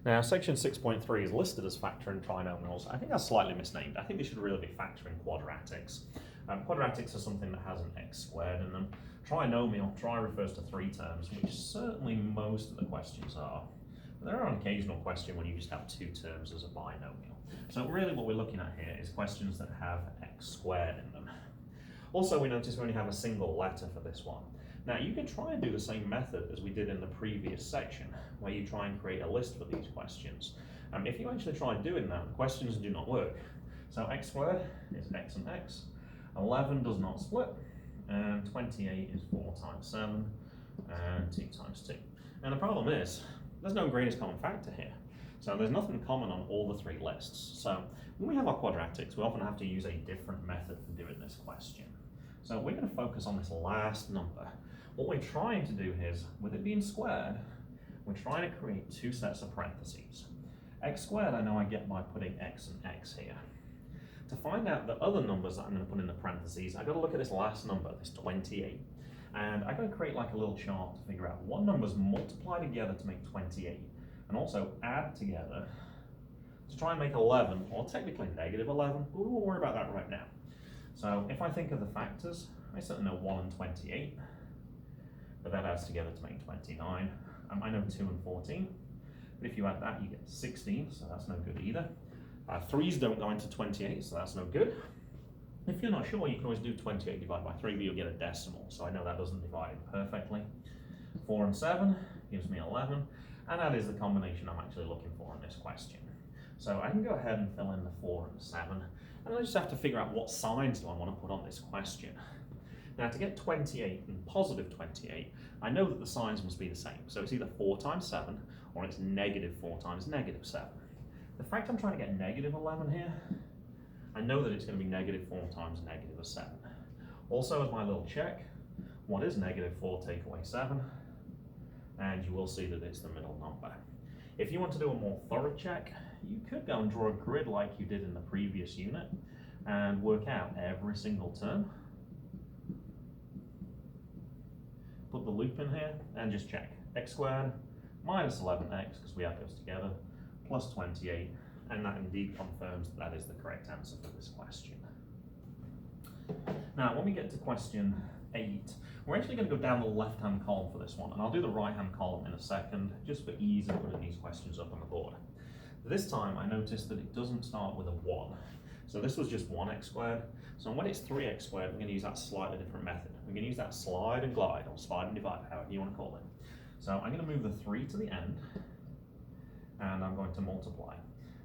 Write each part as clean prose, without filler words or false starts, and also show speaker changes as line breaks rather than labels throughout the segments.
Now, section 6.3 is listed as factoring trinomials. I think that's slightly misnamed. I think they should really be factoring quadratics. Quadratics are something that has an x squared in them. Trinomial, tri refers to three terms, which certainly most of the questions are. But there are an occasional question when you just have two terms as a binomial. So really what we're looking at here is questions that have x squared in them. Also, we notice we only have a single letter for this one. Now, you can try and do the same method as we did in the previous section, where you try and create a list for these questions. If you actually try doing that, the questions do not work. So x squared is x and x, 11 does not split, and 28 is 4 times 7, and 2 times 2. And the problem is, there's no greatest common factor here. So there's nothing common on all the three lists. So when we have our quadratics, we often have to use a different method for doing this question. So we're going to focus on this last number. What we're trying to do is, with it being squared, we're trying to create two sets of parentheses. X squared I know I get by putting x and x here. To find out the other numbers that I'm going to put in the parentheses, I've got to look at this last number, this 28. And I've got to create like a little chart to figure out what numbers multiply together to make 28, and also add together to try and make 11, or technically negative 11, but we won't worry about that right now. So if I think of the factors, I certainly know 1 and 28, but that adds together to make 29. I know 2 and 14, but if you add that, you get 16, so that's no good either. 3's don't go into 28, so that's no good. If you're not sure, you can always do 28 divided by 3, but you'll get a decimal, so I know that doesn't divide it perfectly. 4 and 7 gives me 11, and that is the combination I'm actually looking for in this question. So I can go ahead and fill in the 4 and 7, and I just have to figure out what signs do I want to put on this question. Now, to get 28 and positive 28, I know that the signs must be the same. So it's either 4 times 7, or it's negative 4 times negative 7. The fact I'm trying to get negative 11 here, I know that it's going to be negative 4 times negative 7. Also, as my little check, what is negative 4 take away 7? And you will see that it's the middle number. If you want to do a more thorough check, you could go and draw a grid like you did in the previous unit and work out every single term. Put the loop in here and just check. X squared minus 11x, because we add those together, plus 28, and that indeed confirms that is the correct answer for this question. Now, when we get to question 8, we're actually going to go down the left-hand column for this one, and I'll do the right-hand column in a second, just for ease of putting these questions up on the board. This time, I noticed that it doesn't start with a 1. So this was just 1x squared. So when it's 3x squared, we're going to use that slightly different method. We're going to use that slide and glide, or slide and divide, however you want to call it. So I'm going to move the 3 to the end, and I'm going to multiply.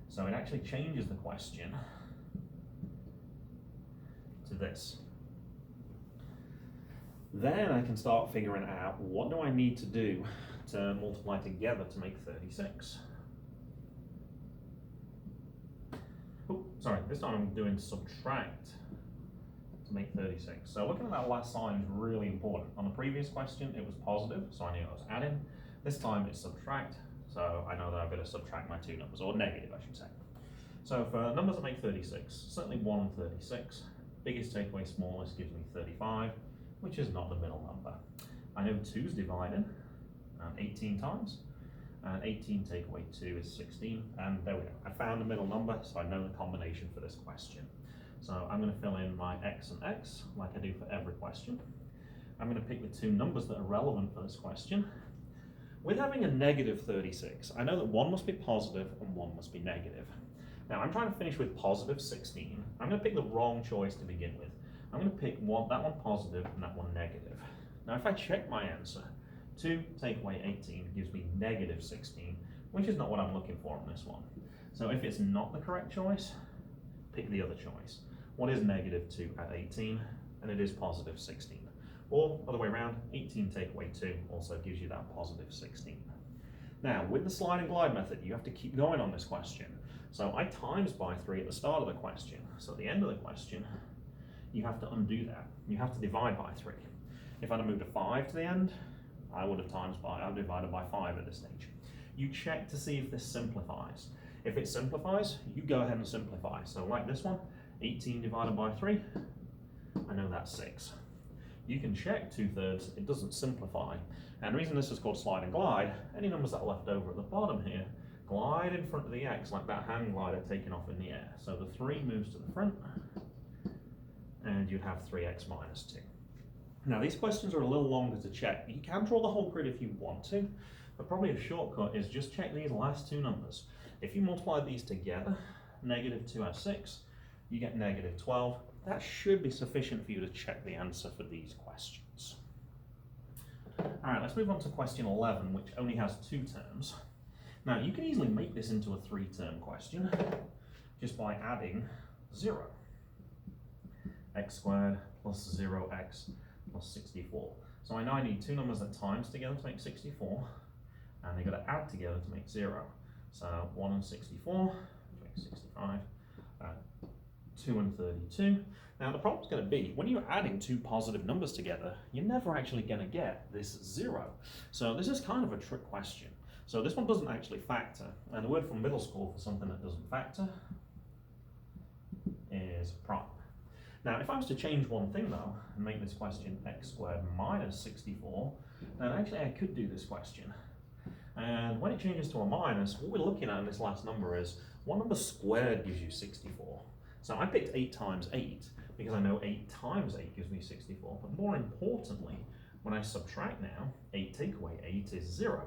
So it actually changes the question to this. Then I can start figuring out what do I need to do to multiply together to make 36. Oh, sorry, this time I'm doing subtract to make 36. So looking at that last sign is really important. On the previous question, it was positive, so I knew I was adding. This time it's subtract, so I know that I've got to subtract my two numbers, or negative, I should say. So for numbers that make 36, certainly 1 and 36, biggest take away smallest gives me 35, which is not the middle number. I know 2's divided 18 times, and 18 take away 2 is 16, and there we go. I found the middle number, so I know the combination for this question. So I'm going to fill in my x and x, like I do for every question. I'm going to pick the two numbers that are relevant for this question. With having a negative 36, I know that one must be positive and one must be negative. Now I'm trying to finish with positive 16. I'm going to pick the wrong choice to begin with. I'm going to pick that one positive and that one negative. Now if I check my answer, 2 take away 18 gives me negative 16, which is not what I'm looking for on this one. So if it's not the correct choice, pick the other choice. What is negative 2 at 18? And it is positive 16. Or other way around, 18 take away 2 also gives you that positive 16. Now with the slide and glide method, you have to keep going on this question. So I times by 3 at the start of the question. So at the end of the question, you have to undo that. You have to divide by 3. If I'd have moved a 5 to the end, I would have divided by 5 at this stage. You check to see if this simplifies. If it simplifies, you go ahead and simplify. So like this one, 18 divided by 3, I know that's 6. You can check 2/3, it doesn't simplify. And the reason this is called slide and glide, any numbers that are left over at the bottom here glide in front of the x like that hang glider taking off in the air. So the 3 moves to the front, and you'd have 3x minus 2. Now these questions are a little longer to check. You can draw the whole grid if you want to, but probably a shortcut is just check these last two numbers. If you multiply these together, negative 2 has 6, you get negative 12. That should be sufficient for you to check the answer for these questions. All right, let's move on to question 11, which only has 2 terms. Now, you can easily make this into a 3-term question just by adding 0. X squared plus 0x plus 64. So I know I need 2 numbers that times together to make 64, and they've got to add together to make 0. So 1 and 64, which makes 65, 2 and 32. Now the problem's going to be, when you're adding 2 positive numbers together, you're never actually going to get this 0. So this is kind of a trick question. So this one doesn't actually factor, and the word from middle school for something that doesn't factor is prime. Now if I was to change one thing though, and make this question x squared minus 64, then actually I could do this question. And when it changes to a minus, what we're looking at in this last number is, what number squared gives you 64? So I picked 8 times 8, because I know 8 times 8 gives me 64, but more importantly, when I subtract now, 8 take away 8 is 0,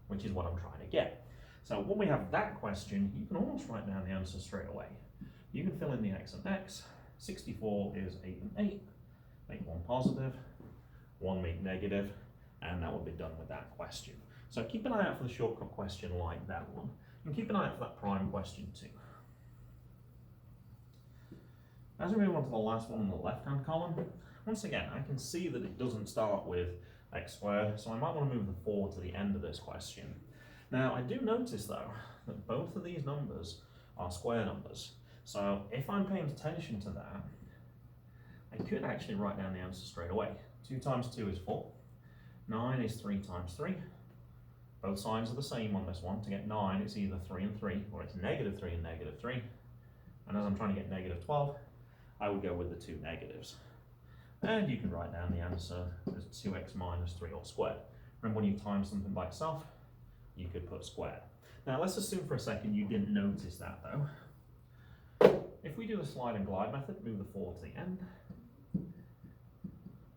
which is what I'm trying to get. So when we have that question, you can almost write down the answer straight away. You can fill in the x and x. 64 is 8 and 8, make 1 positive, 1 make negative, and that will be done with that question. So keep an eye out for the shortcut question like that one, and keep an eye out for that prime question too. As we move on to the last one in the left-hand column, once again, I can see that it doesn't start with x squared, so I might want to move the 4 to the end of this question. Now, I do notice though, that both of these numbers are square numbers. So if I'm paying attention to that, I could actually write down the answer straight away. 2 times 2 is 4. 9 is 3 times 3. Both signs are the same on this one. To get 9, it's either 3 and 3, or it's negative 3 and negative 3. And as I'm trying to get negative 12, I would go with the 2 negatives. And you can write down the answer as 2x minus 3 all squared. Remember, when you time something by itself, you could put squared. Now let's assume for a second you didn't notice that though. If we do the slide and glide method, move the 4 to the end.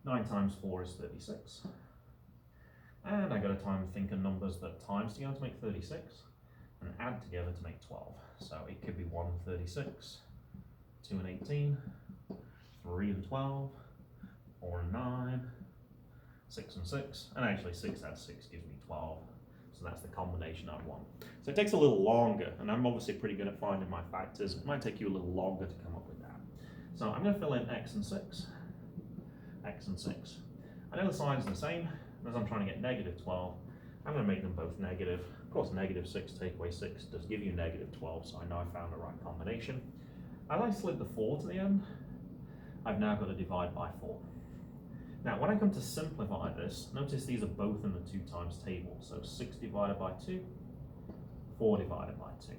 9 times 4 is 36. And I got to think of numbers that times together to make 36 and add together to make 12. So it could be 1 and 36, 2 and 18, 3 and 12, 4 and 9, 6 and 6, and actually 6 adds 6 gives me 12. So that's the combination I want. So it takes a little longer, and I'm obviously pretty good at finding my factors. It might take you a little longer to come up with that. So I'm going to fill in x and 6, x and 6. I know the signs are the same. As I'm trying to get negative 12, I'm going to make them both negative. Of course, negative 6 take away 6 does give you negative 12, so I know I found the right combination. As I slid the 4 to the end, I've now got to divide by 4. Now, when I come to simplify this, notice these are both in the 2 times table. So 6 divided by 2, 4 divided by 2.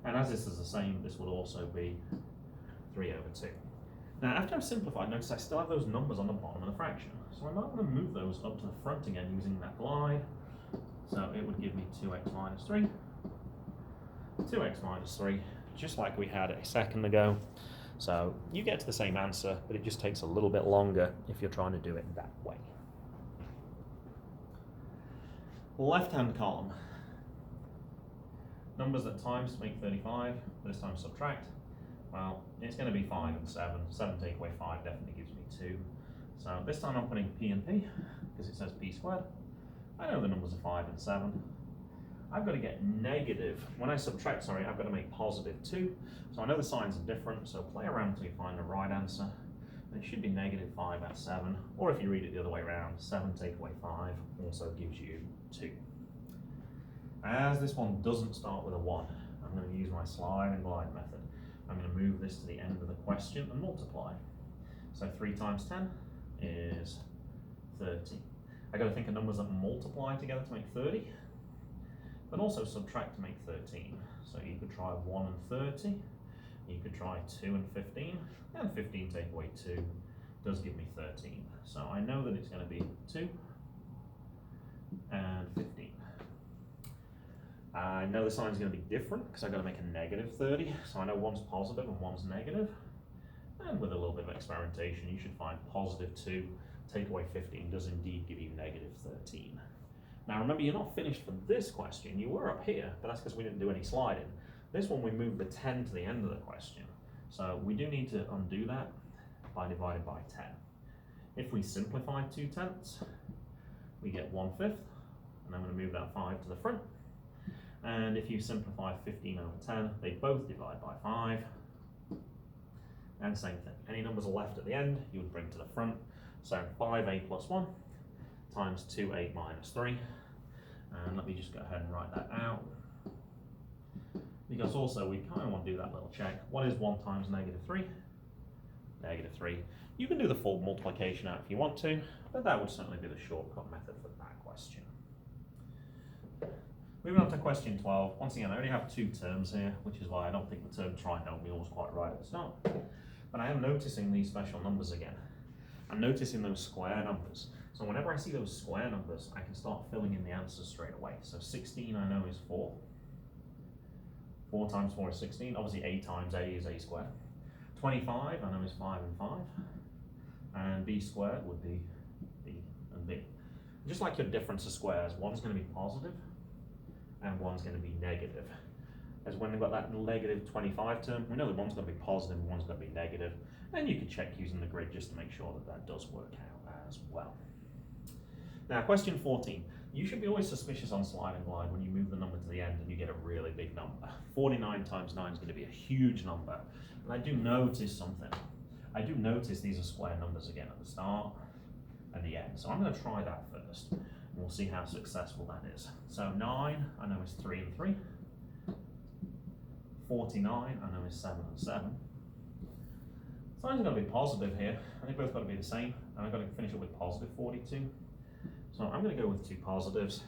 And as this is the same, this will also be 3 over 2. Now, after I've simplified, notice I still have those numbers on the bottom of the fraction. So I might want to move those up to the front again using that glide. So it would give me 2x minus 3, 2x minus 3, just like we had a second ago. So you get to the same answer, but it just takes a little bit longer if you're trying to do it that way. Left-hand column. Numbers that times make 35, this time subtract. Well, it's going to be 5 and 7. 7 take away 5 definitely gives me 2. So this time I'm putting p and p, because it says p squared. I know the numbers are 5 and 7. I've got to get negative, when I subtract, sorry, I've got to make positive 2. So I know the signs are different, so play around until you find the right answer. It should be negative 5 at 7, or if you read it the other way around, 7 take away 5 also gives you 2. As this one doesn't start with a 1, I'm going to use my slide and glide method. I'm going to move this to the end of the question and multiply. So 3 times 10 is 30. I got to think of numbers that multiply together to make 30, but also subtract to make 13. So you could try 1 and 30, you could try 2 and 15, and 15 take away 2 does give me 13. So I know that it's going to be 2 and 15. I know the sign's going to be different because I've got to make a negative 30, so I know one's positive and one's negative. And with a little bit of experimentation, you should find positive 2 take away 15 does indeed give you negative 13. Now remember, you're not finished for this question. You were up here, but that's because we didn't do any sliding. This one we moved the 10 to the end of the question. So we do need to undo that by dividing by 10. If we simplify 2/10, we get 1/5, and I'm going to move that 5 to the front. And if you simplify 15 over 10, they both divide by 5. And same thing, any numbers are left at the end, you would bring to the front. So 5a plus 1 times 2a minus 3. And let me just go ahead and write that out. Because also we kind of want to do that little check. What is 1 times negative 3? Negative 3. You can do the full multiplication out if you want to, but that would certainly be the shortcut method for that question. Moving on to question 12. Once again, I only have 2 terms here, which is why I don't think the term trinomial was quite right at the start. But I am noticing these special numbers again. I'm noticing those square numbers. So whenever I see those square numbers, I can start filling in the answers straight away. So 16 I know is 4. 4 times 4 is 16. Obviously a times a is a squared. 25 I know is 5 and 5. And b squared would be b and b. Just like your difference of squares, one's going to be positive and one's going to be negative. As when we've got that negative 25 term, we know that one's going to be positive and one's going to be negative. And you can check using the grid just to make sure that that does work out as well. Now, question 14. You should be always suspicious on slide and glide when you move the number to the end and you get a really big number. 49 times 9 is going to be a huge number. And I do notice something. I do notice these are square numbers again at the start and the end. So I'm going to try that first. And we'll see how successful that is. So 9, I know is 3 and 3. 49, I know is 7 and 7. Sign's going to be positive here, and they both got to be the same. And I've got to finish it with positive 42. So I'm going to go with 2 positives,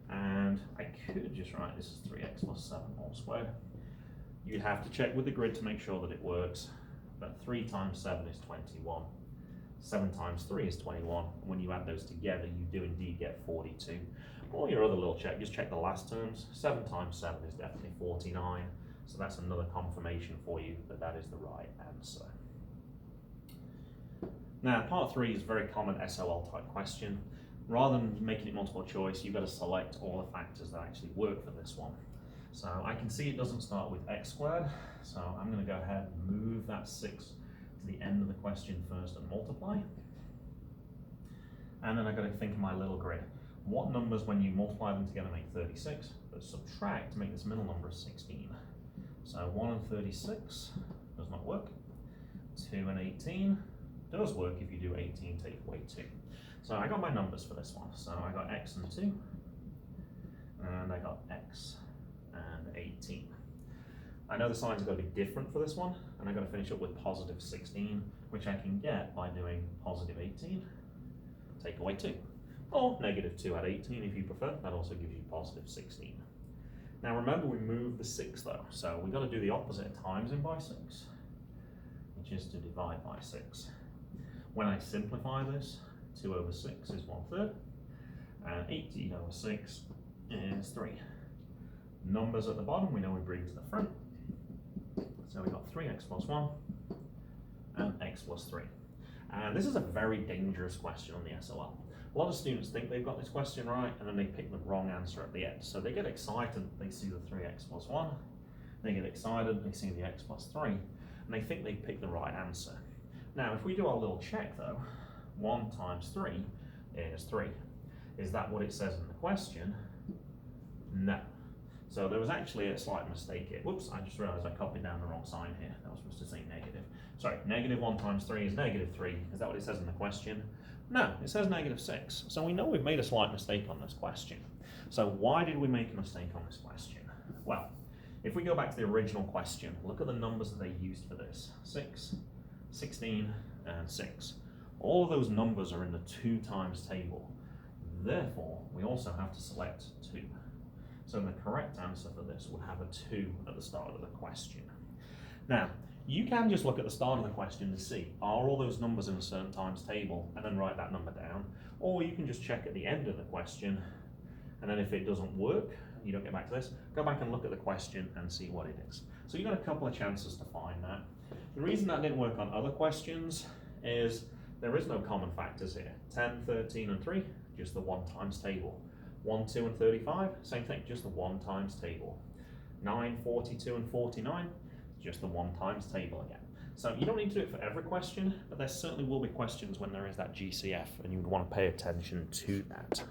and I could just write this as 3x plus 7 all squared. You'd have to check with the grid to make sure that it works, but 3 times 7 is 21. 7 times 3 is 21. When you add those together, you do indeed get 42. Or your other little check, just check the last terms. 7 times 7 is definitely 49. So that's another confirmation for you that that is the right answer. Now, part 3 is a very common SOL type question. Rather than making it multiple choice, you've got to select all the factors that actually work for this one. So I can see it doesn't start with x squared, so I'm going to go ahead and move that 6 to the end of the question first and multiply. And then I've got to think of my little grid. What numbers, when you multiply them together, make 36, but subtract to make this middle number 16? So 1 and 36 does not work. 2 and 18 does work if you do 18 take away 2. So I got my numbers for this one. So I got x and 2, and I got x and 18. I know the signs are going to be different for this one, and I've got to finish up with positive 16, which I can get by doing positive 18, take away 2. Or negative 2 at 18 if you prefer. That also gives you positive 16. Now remember, we moved the 6 though, so we've got to do the opposite of times in by 6, which is to divide by 6. When I simplify this, 2 over 6 is 1/3, and 18 over 6 is 3. Numbers at the bottom we know we bring to the front, so we got 3x plus 1 and x plus 3. And this is a very dangerous question on the SOL. A lot of students think they've got this question right, and then they pick the wrong answer at the end. So they get excited, they see the 3x plus 1, they get excited, they see the x plus 3, and they think they picked the right answer. Now, if we do our little check though, 1 times 3 is 3. Is that what it says in the question? No. So there was actually a slight mistake here. Whoops, I just realized I copied down the wrong sign here. That was supposed to say negative. Sorry, negative 1 times 3 is negative 3. Is that what it says in the question? No, it says negative 6. So we know we've made a slight mistake on this question. So why did we make a mistake on this question? Well, if we go back to the original question, look at the numbers that they used for this. 6, 16, and 6. All of those numbers are in the 2 times table. Therefore, we also have to select 2. So the correct answer for this would have a 2 at the start of the question. Now, you can just look at the start of the question to see, are all those numbers in a certain times table, and then write that number down, or you can just check at the end of the question, and then if it doesn't work, you don't get back to this, go back and look at the question and see what it is. So you've got a couple of chances to find that. The reason that didn't work on other questions is there is no common factors here. 10, 13, and 3, just the 1 times table. 1, 2, and 35, same thing, just the 1 times table. 9, 42, and 49, just the 1 times table again. So you don't need to do it for every question, but there certainly will be questions when there is that GCF, and you would want to pay attention to that.